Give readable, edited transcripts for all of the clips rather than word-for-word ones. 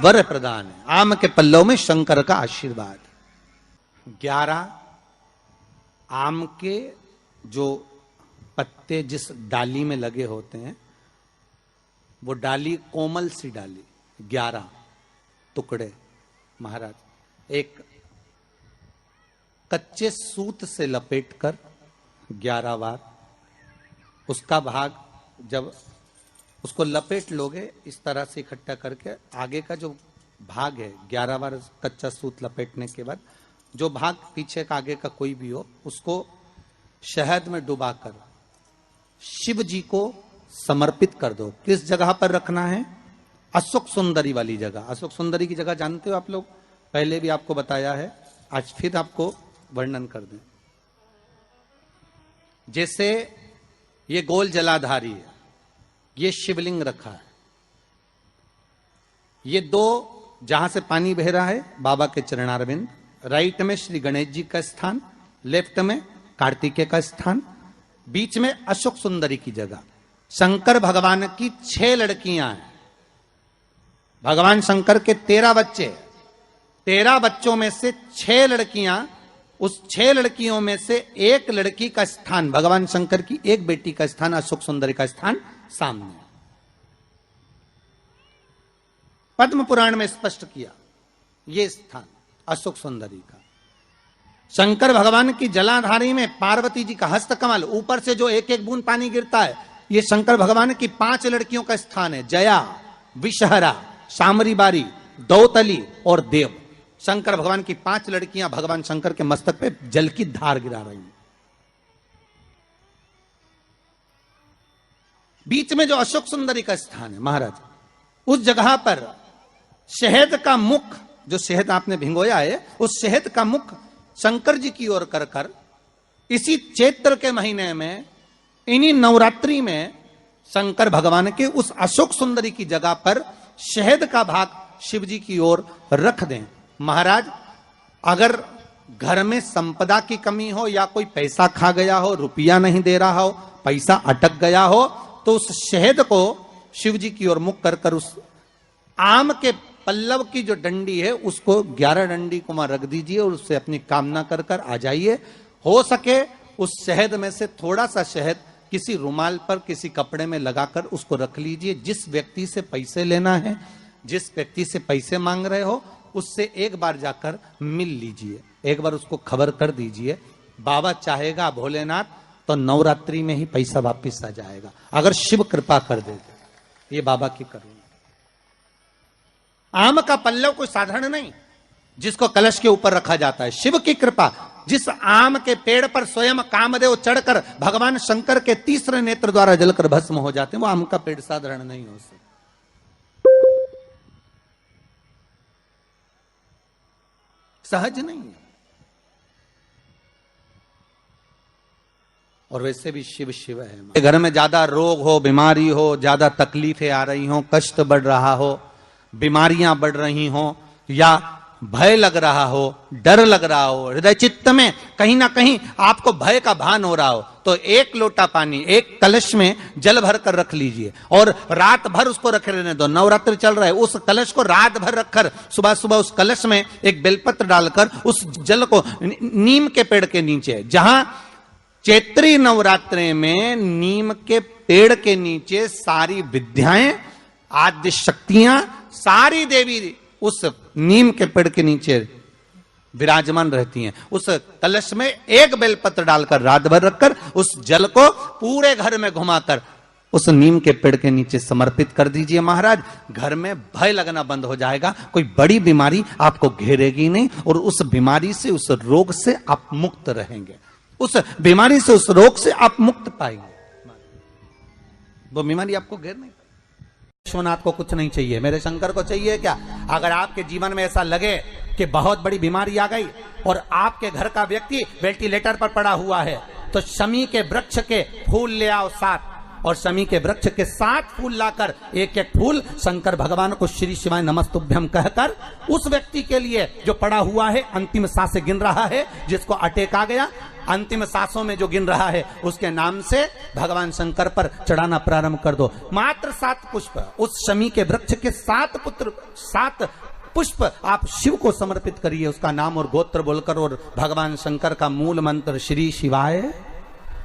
वर प्रदान है। आम के पल्लव में शंकर का आशीर्वाद। 11 आम के जो पत्ते जिस डाली में लगे होते हैं, वो डाली कोमल सी डाली, 11 टुकड़े महाराज एक कच्चे सूत से लपेटकर 11 बार उसका भाग, जब उसको लपेट लोगे इस तरह से इकट्ठा करके, आगे का जो भाग है 11 बार कच्चा सूत लपेटने के बाद जो भाग पीछे का आगे का कोई भी हो, उसको शहद में डुबाकर शिव जी को समर्पित कर दो। किस जगह पर रखना है? अशोक सुंदरी वाली जगह। अशोक सुंदरी की जगह जानते हो आप लोग, पहले भी आपको बताया है, आज फिर आपको वर्णन कर दें। जैसे ये गोल जलाधारी है, ये शिवलिंग रखा है, ये 2 जहां से पानी बह रहा है बाबा के चरणारविंद, राइट में श्री गणेश जी का स्थान, लेफ्ट में कार्तिकेय का स्थान, बीच में अशोक सुंदरी की जगह। शंकर भगवान की 6 लड़कियां हैं। भगवान शंकर के 13 बच्चे, 13 बच्चों में से 6 लड़कियां, उस 6 लड़कियों में से एक लड़की का स्थान, भगवान शंकर की एक बेटी का स्थान, अशोक सुंदरी का स्थान सामने। पद्म पुराण में स्पष्ट किया ये स्थान अशोक सुंदरी का। शंकर भगवान की जलाधारी में पार्वती जी का हस्तकमल, ऊपर से जो एक एक बूंद पानी गिरता है, ये शंकर भगवान की 5 लड़कियों का स्थान है। जया, विषहरा, शामरीबारी, दौतली और देव। शंकर भगवान की 5 लड़कियां भगवान शंकर के मस्तक पे जल की धार गिरा रही हैं। बीच में जो अशोक सुंदरी का स्थान है महाराज, उस जगह पर शहद का मुख, जो शहद आपने भिंगोया है, उस शहद का मुख शंकर जी की ओर कर कर इसी चैत्र के महीने में, इन्हीं नवरात्रि में शंकर भगवान के उस अशोक सुंदरी की जगह पर शहद का भाग शिव जी की ओर रख दें। महाराज अगर घर में संपदा की कमी हो या कोई पैसा खा गया हो, रुपया नहीं दे रहा हो, पैसा अटक गया हो, तो उस शहद को शिव जी की ओर मुख कर कर उस आम के पल्लव की जो डंडी है उसको 11 डंडी को वहां रख दीजिए और उससे अपनी कामना कर कर आ जाइए। हो सके उस शहद में से थोड़ा सा शहद किसी रुमाल पर, किसी कपड़े में लगाकर उसको रख लीजिए। जिस व्यक्ति से पैसे लेना है, जिस व्यक्ति से पैसे मांग रहे हो, उससे एक बार जाकर मिल लीजिए, एक बार उसको खबर कर दीजिए। बाबा चाहेगा भोलेनाथ तो नवरात्रि में ही पैसा वापिस आ जाएगा, अगर शिव कृपा कर दे। ये बाबा की करुणा। आम का पल्लव कोई साधारण नहीं जिसको कलश के ऊपर रखा जाता है, शिव की कृपा। जिस आम के पेड़ पर स्वयं कामदेव चढ़कर भगवान शंकर के तीसरे नेत्र द्वारा जलकर भस्म हो जाते हैं, वो आम का पेड़ साधारण नहीं हो सकता। सहज नहीं है। और वैसे भी शिव शिव है। घर में ज्यादा रोग हो, बीमारी हो, ज्यादा तकलीफें आ रही हो, कष्ट बढ़ रहा हो, बीमारियां बढ़ रही हो, या भय लग रहा हो, डर लग रहा हो, हृदय चित्त में कहीं ना कहीं आपको भय का भान हो रहा हो, तो 1 लोटा पानी एक कलश में जल भर कर रख लीजिए और रात भर उसको रखे रहने दो। नवरात्रि चल रहा है, उस कलश को रात भर रखकर सुबह सुबह उस कलश में एक बेलपत्र डालकर उस जल को नीम के पेड़ के नीचे, जहां चैत्री नवरात्रि में नीम के पेड़ के नीचे सारी विद्याएं, आद्य शक्तियां, सारी देवी उस नीम के पेड़ के नीचे विराजमान रहती हैं। उस कलश में एक बेलपत्र डालकर रात भर रखकर उस जल को पूरे घर में घुमाकर उस नीम के पेड़ के नीचे समर्पित कर दीजिए महाराज। घर में भय लगना बंद हो जाएगा, कोई बड़ी बीमारी आपको घेरेगी नहीं और उस बीमारी से, उस रोग से आप मुक्त रहेंगे। उस बीमारी से, उस रोग से आप मुक्त पाएंगे। वो बीमारी आपको घेर नहीं। विश्वनाथ को कुछ नहीं चाहिए, मेरे शंकर को चाहिए क्या? अगर आपके जीवन में ऐसा लगे कि बहुत बड़ी बीमारी आ गई और आपके घर का व्यक्ति वेंटिलेटर पर पड़ा हुआ है, तो शमी के वृक्ष के फूल ले आओ 7 और शमी के वृक्ष के 7 फूल लाकर एक एक फूल शंकर भगवान को श्री शिवाय नमस्तुभ्यम कहकर उस व्यक्ति के लिए जो पड़ा हुआ है, अंतिम सांसें गिन रहा है, जिसको अटैक आ गया, अंतिम सांसों में जो गिन रहा है, उसके नाम से भगवान शंकर पर चढ़ाना प्रारंभ कर दो। मात्र 7 पुष्प, उस शमी के वृक्ष के 7 पुष्प आप शिव को समर्पित करिए, उसका नाम और गोत्र बोलकर, और भगवान शंकर का मूल मंत्र श्री शिवाय,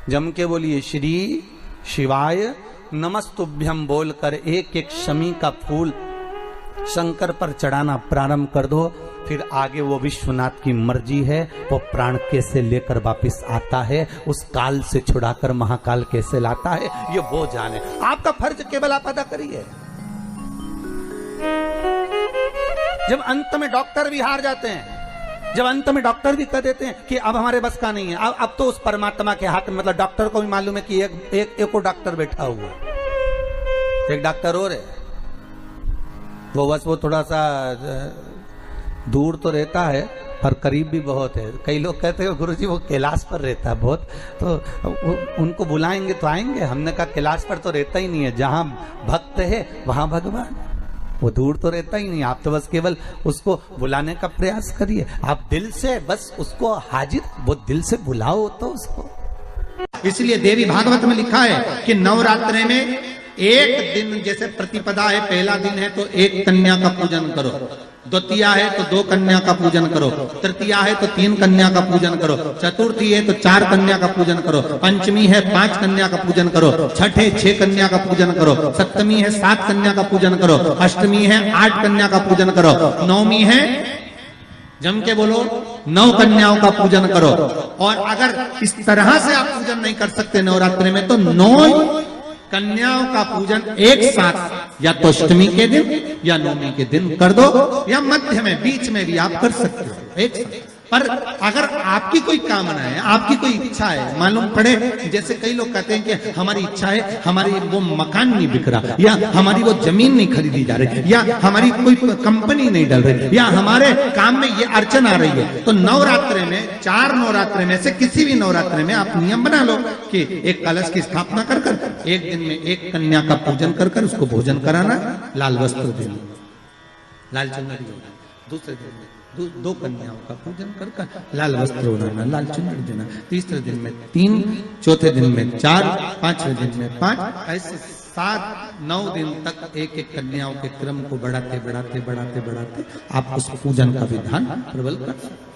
जम के बोलिए श्री शिवाय नमस्तुभ्यम बोलकर एक एक शमी का फूल शंकर पर चढ़ाना प्रारंभ कर दो। फिर आगे वो विश्वनाथ की मर्जी है, वो प्राण कैसे लेकर वापिस आता है, उस काल से छुड़ाकर महाकाल कैसे लाता है, ये वो जाने। आपका फर्ज केवल आप अदा करिए। जब अंत में डॉक्टर भी हार जाते हैं, जब अंत में डॉक्टर भी कह देते हैं कि अब हमारे बस का नहीं है, अब तो उस परमात्मा के हाथ में, मतलब डॉक्टर को भी मालूम है कि एक और डॉक्टर बैठा हुआ है, एक डॉक्टर और है, वो बस वो थोड़ा सा दूर तो रहता है पर करीब भी बहुत है। कई लोग कहते हैं गुरुजी वो कैलाश पर रहता है बहुत, तो उनको बुलाएंगे तो आएंगे। हमने कहा कैलाश पर तो रहता ही नहीं है, जहां भक्त है वहां भगवान, वो दूर तो रहता ही नहीं। आप तो बस केवल उसको बुलाने का प्रयास करिए, आप दिल से बस उसको हाजिर, वो दिल से बुलाओ तो उसको। इसलिए देवी भागवत में लिखा है कि नवरात्रि में एक दिन, जैसे प्रतिपदा है, पहला दिन है तो एक कन्या का पूजन करो, द्वितीया है तो 2 कन्या का पूजन करो, तृतीया है तो 3 कन्या का पूजन करो, चतुर्थी है तो 4 कन्या का पूजन करो, पंचमी है 5 कन्या का पूजन करो, छठ है 6 कन्या का पूजन करो, सप्तमी है 7 कन्या का पूजन करो, अष्टमी है 8 कन्या का पूजन करो, नवमी है, जम के बोलो, 9 कन्याओं का पूजन करो। और अगर इस तरह से आप पूजन नहीं कर सकते नवरात्रि में, तो 9 कन्याओं का पूजन एक साथ, या तो अष्टमी के दिन या नवमी के दिन कर दो, या मध्य में, बीच में भी आप कर सकते हो एक साथ। पर अगर आपकी कोई कामना है, आपकी कोई इच्छा है, मालूम पड़े, जैसे कई लोग कहते हैं कि हमारी इच्छा है, हमारी वो मकान नहीं बिक रहा, या हमारी वो जमीन नहीं खरीदी जा रही, या हमारी कोई कंपनी नहीं डल रही, या हमारे काम में ये अड़चन आ रही है, तो नवरात्रि में, 4 नवरात्रि में से किसी भी नवरात्रि में आप नियम बना लो कि एक कलश की स्थापना कर कर एक दिन में एक कन्या का पूजन कर कर उसको भोजन कराना, लाल वस्त्र देना, लाल चुनरी देना, दूसरे दिन में 2 कन्याओं का पूजन कर कर लाल वस्त्र ओढ़ाना, लाल चुनरी देना, तीसरे दिन में 3, चौथे दिन में 4, 5वें दिन में 5, ऐसे 7-9 दिन तक एक एक कन्याओं के क्रम को बढ़ाते बढ़ाते बढ़ाते बढ़ाते आप उस पूजन का विधान प्रबल कर सकते।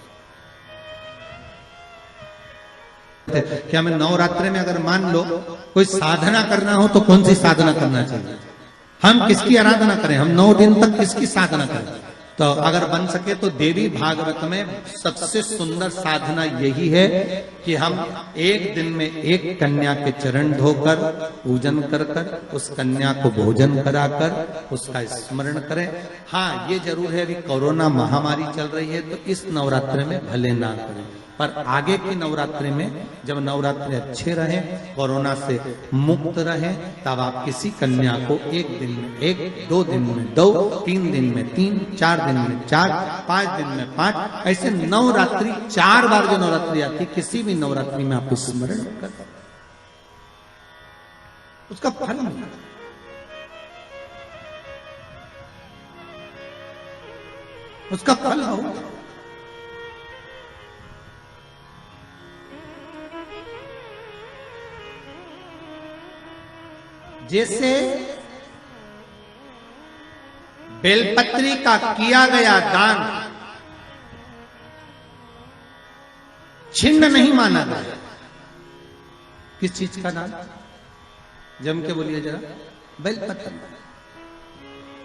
क्या मैं नवरात्रि में अगर मान लो कोई साधना करना हो तो कौन सी साधना करना चाहिए? हम किसकी आराधना करें? हम 9 दिन तक किसकी साधना करें? तो अगर बन सके तो देवी भागवत में सबसे सुंदर साधना यही है कि हम एक दिन में एक कन्या के चरण धोकर पूजन कर कर उस कन्या को भोजन कराकर उसका स्मरण करें। हाँ, ये जरूर है अभी कोरोना महामारी चल रही है तो इस नवरात्रि में भले ना करें, पर आगे की नवरात्रि में जब नवरात्रि अच्छे रहे, कोरोना से मुक्त रहे, तब आप किसी कन्या को एक दिन में 1, 2 दिन में 2, 3 दिन में 3, 4 दिन में 4, 5 दिन में 5, ऐसे नवरात्रि 4 बार जो नवरात्रि आती, किसी भी नवरात्रि में आप स्मरण कर उसका फल मिलेगा। उसका फल होगा। जैसे बेलपत्री का किया गया दान छिन्न नहीं माना गया। किस चीज का दान? जम के बोलिए जरा। बेलपत्री।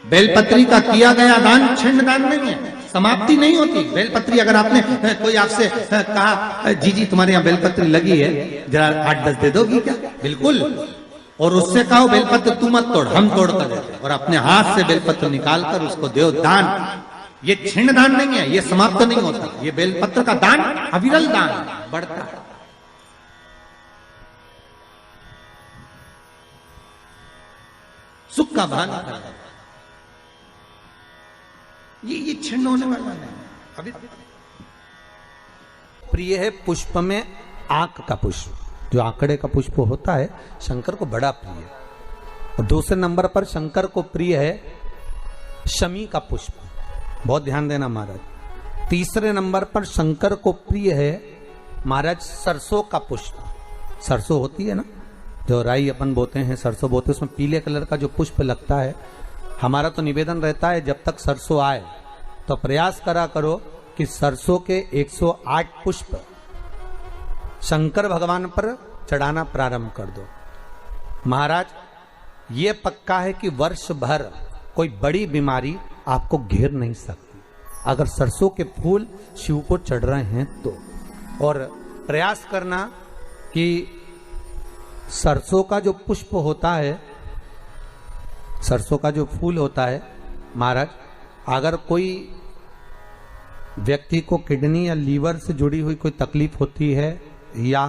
बेलपत्री का किया गया दान छिन्न दान नहीं है, समाप्ति नहीं होती। बेलपत्री अगर आपने कोई आपसे कहा जी तुम्हारे यहाँ बेलपत्री लगी है, जरा 8-10 दे दोगी क्या? बिल्कुल। और उससे कहो बेलपत्र तू मत तोड़, हम तोड़ कर देते, और अपने हाथ से बेलपत्र निकाल कर उसको दो दान। ये छिन्न दान नहीं है, ये समाप्त नहीं होता। ये बेलपत्र का दान अविरल दान बढ़ता है। सुख का भान करता, ये छिन्न होने वाला नहीं। अभी प्रिय है पुष्प में आक का पुष्प। जो आंकड़े का पुष्प होता है शंकर को बड़ा प्रिय है। और दूसरे नंबर पर शंकर को प्रिय है शमी का पुष्प, बहुत ध्यान देना महाराज। तीसरे नंबर पर शंकर को प्रिय है महाराज सरसों का पुष्प। सरसों होती है ना, जो राई अपन बोते हैं, सरसों बोते हैं, उसमें पीले कलर का जो पुष्प लगता है। हमारा तो निवेदन रहता है जब तक सरसों आए तो प्रयास करा करो कि सरसों के 108 पुष्प शंकर भगवान पर चढ़ाना प्रारंभ कर दो। महाराज ये पक्का है कि वर्ष भर कोई बड़ी बीमारी आपको घेर नहीं सकती अगर सरसों के फूल शिव को चढ़ रहे हैं तो। और प्रयास करना कि सरसों का जो पुष्प होता है, सरसों का जो फूल होता है महाराज, अगर कोई व्यक्ति को किडनी या लीवर से जुड़ी हुई कोई तकलीफ होती है या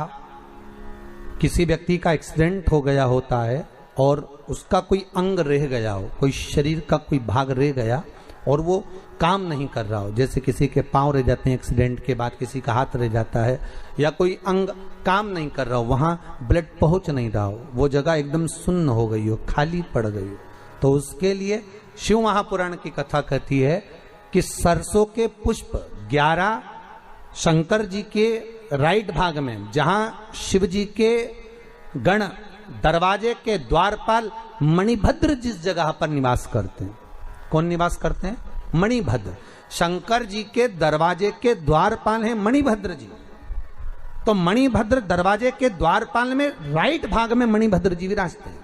किसी व्यक्ति का एक्सीडेंट हो गया होता है और उसका कोई अंग रह गया हो, कोई शरीर का कोई भाग रह गया और वो काम नहीं कर रहा हो, जैसे किसी के पांव रह जाते हैं एक्सीडेंट के बाद, किसी का हाथ रह जाता है या कोई अंग काम नहीं कर रहा हो, वहां ब्लड पहुंच नहीं रहा हो, वो जगह एकदम सुन्न हो गई हो, खाली पड़ गई हो, तो उसके लिए शिव महापुराण की कथा कहती है कि सरसों के पुष्प 11 शंकर जी के राइट भाग में, जहां शिव जी के गण दरवाजे के द्वारपाल मणिभद्र जिस जगह पर निवास करते हैं, कौन निवास करते हैं? मणिभद्र। शंकर जी के दरवाजे के द्वारपाल हैं मणिभद्र जी। तो मणिभद्र दरवाजे के द्वारपाल में राइट भाग में मणिभद्र जी विराजते हैं।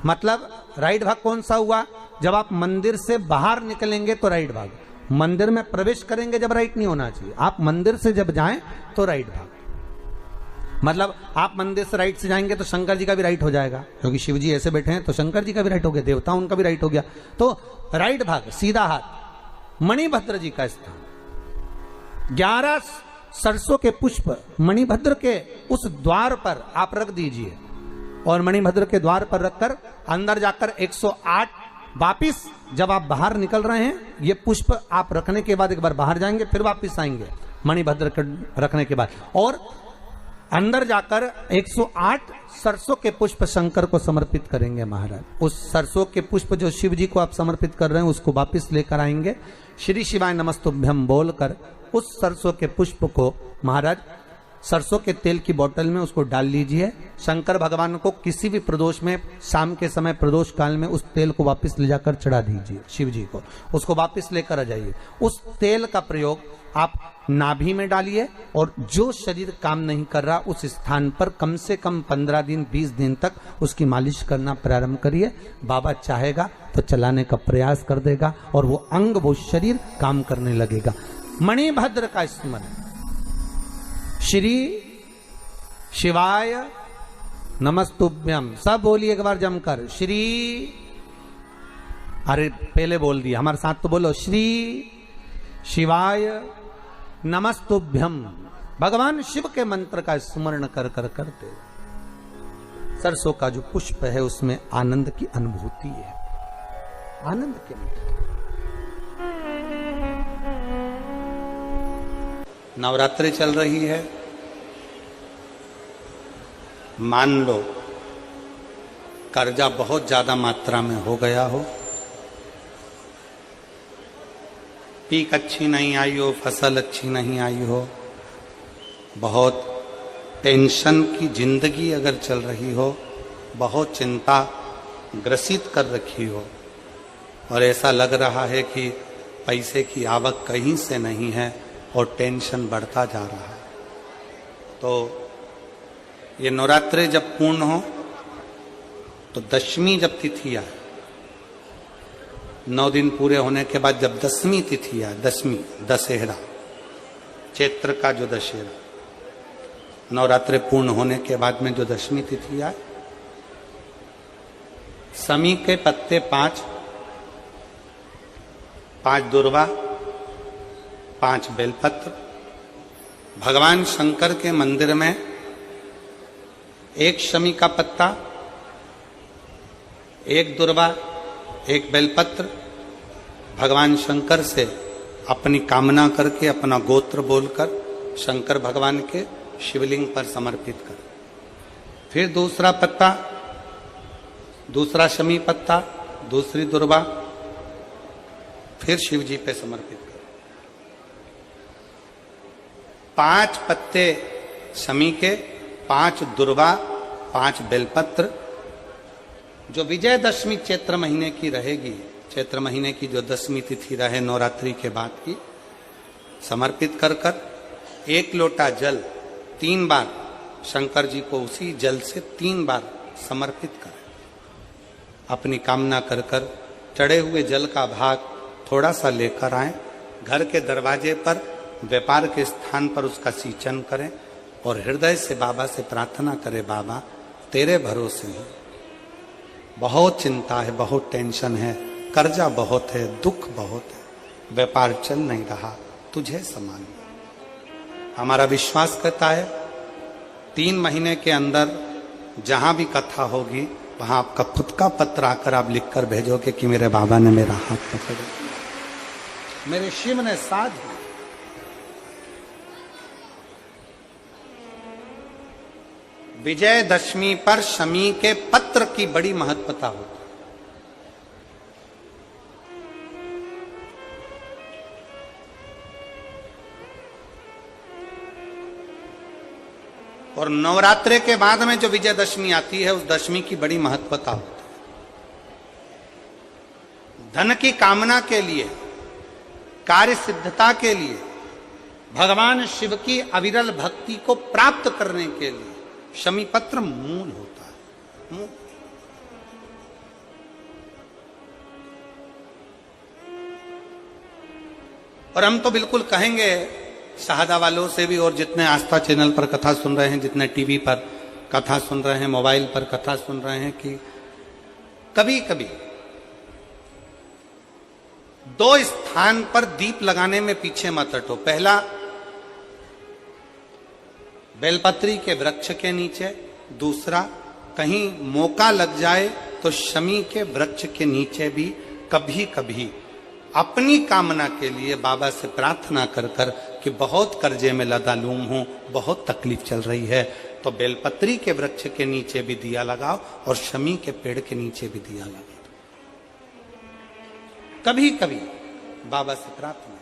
मतलब राइट भाग कौन सा हुआ? जब आप मंदिर से बाहर निकलेंगे तो राइट भाग, मंदिर में प्रवेश करेंगे जब राइट नहीं होना चाहिए, आप मंदिर से जब जाएं तो राइट भाग। मतलब आप मंदिर से राइट से जाएंगे तो शंकर जी का भी राइट हो जाएगा, क्योंकि शिव जी ऐसे बैठे हैं तो शंकर जी का भी राइट हो गया, देवता उनका भी राइट हो गया, तो राइट भाग सीधा हाथ मणिभद्र जी का स्थान। 11 सरसों के पुष्प मणिभद्र के उस द्वार पर आप रख दीजिए और मणिभद्र के द्वार पर रखकर अंदर जाकर 108 वापिस जब आप बाहर निकल रहे हैं, ये पुष्प आप रखने के बाद एक बार बाहर जाएंगे फिर वापिस आएंगे मणिभद्र के रखने के बाद, और अंदर जाकर 108 सरसों के पुष्प शंकर को समर्पित करेंगे महाराज। उस सरसों के पुष्प जो शिव जी को आप समर्पित कर रहे हैं उसको वापिस लेकर आएंगे, श्री शिवाय नमस्तुभ्यम बोलकर उस सरसों के पुष्प को महाराज सरसों के तेल की बोतल में उसको डाल लीजिए। शंकर भगवान को किसी भी प्रदोष में, शाम के समय प्रदोष काल में उस तेल को वापस ले जाकर चढ़ा दीजिए शिव जी को, उसको वापस लेकर आ जाइए। उस तेल का प्रयोग आप नाभि में डालिए और जो शरीर काम नहीं कर रहा उस स्थान पर कम से कम 15 दिन 20 दिन तक उसकी मालिश करना प्रारंभ करिए। बाबा चाहेगा तो चलाने का प्रयास कर देगा और वो अंग, वो शरीर काम करने लगेगा। मणिभद्र का स्मरण, श्री शिवाय नमस्तुभ्यम, सब बोलिए एक बार जमकर, श्री, अरे पहले बोल दिया, हमारे साथ तो बोलो, श्री शिवाय नमस्तुभ्यम। भगवान शिव के मंत्र का स्मरण कर कर करते सरसों का जो पुष्प है उसमें आनंद की अनुभूति है, आनंद की अनुभूति। नवरात्रि चल रही है, मान लो कर्जा बहुत ज्यादा मात्रा में हो गया हो, पीक अच्छी नहीं आई हो, फसल अच्छी नहीं आई हो, बहुत टेंशन की जिंदगी अगर चल रही हो, बहुत चिंता ग्रसित कर रखी हो और ऐसा लग रहा है कि पैसे की आवक कहीं से नहीं है और टेंशन बढ़ता जा रहा है, तो ये नवरात्रि जब पूर्ण हो तो दशमी जब तिथि आए, 9 दिन पूरे होने के बाद जब दसवीं तिथि आए, दसवीं दशहरा, चैत्र का जो दशहरा, नवरात्रि पूर्ण होने के बाद में जो दशमी तिथि आए, समी के पत्ते 5 दुर्वा, 5 बेलपत्र, भगवान शंकर के मंदिर में 1 शमी का पत्ता, 1 दुर्वा, 1 बेलपत्र, भगवान शंकर से अपनी कामना करके, अपना गोत्र बोलकर शंकर भगवान के शिवलिंग पर समर्पित करो। फिर दूसरा पत्ता, दूसरा शमी पत्ता, दूसरी दुर्वा, फिर शिव जी पे समर्पित करो। 5 पत्ते शमी के, 5 दुर्वा, 5 बेलपत्र, जो विजयदशमी चैत्र महीने की रहेगी, चैत्र महीने की जो 10वीं तिथि रहे नवरात्रि के बाद की, समर्पित कर कर 1 लोटा जल 3 बार शंकर जी को उसी जल से 3 बार समर्पित करें। अपनी कामना कर कर चढ़े हुए जल का भाग थोड़ा सा लेकर आए, घर के दरवाजे पर, व्यापार के स्थान पर उसका सिंचन करें और हृदय से बाबा से प्रार्थना करें, बाबा तेरे भरोसे हैं, बहुत चिंता है, बहुत टेंशन है, कर्जा बहुत है, दुख बहुत है, व्यापार चल नहीं रहा, तुझे समान। हमारा विश्वास कहता है 3 महीने के अंदर जहां भी कथा होगी वहां आपका खुद का पत्र आकर आप लिखकर भेजोगे कि मेरे बाबा ने मेरा हाथ पकड़ा, मेरे शिव ने साथ दिया। विजयदशमी पर शमी के पत्र की बड़ी महत्वता होती है। और नवरात्रे के बाद में जो विजयदशमी आती है उस दशमी की बड़ी महत्वता होती है। धन की कामना के लिए, कार्य सिद्धता के लिए, भगवान शिव की अविरल भक्ति को प्राप्त करने के लिए शमी पत्र मूल होता है। मूल। और हम तो बिल्कुल कहेंगे शहादा वालों से भी, और जितने आस्था चैनल पर कथा सुन रहे हैं, जितने टीवी पर कथा सुन रहे हैं, मोबाइल पर कथा सुन रहे हैं, कि कभी कभी 2 स्थान पर दीप लगाने में पीछे मत हटो। पहला, बेलपत्री के वृक्ष के नीचे। दूसरा, कहीं मौका लग जाए तो शमी के वृक्ष के नीचे भी कभी कभी अपनी कामना के लिए बाबा से प्रार्थना कर कर कि बहुत कर्जे में लदालूम हूं, बहुत तकलीफ चल रही है, तो बेलपत्री के वृक्ष के नीचे भी दिया लगाओ और शमी के पेड़ के नीचे भी दिया लगाओ। कभी कभी बाबा से प्रार्थना।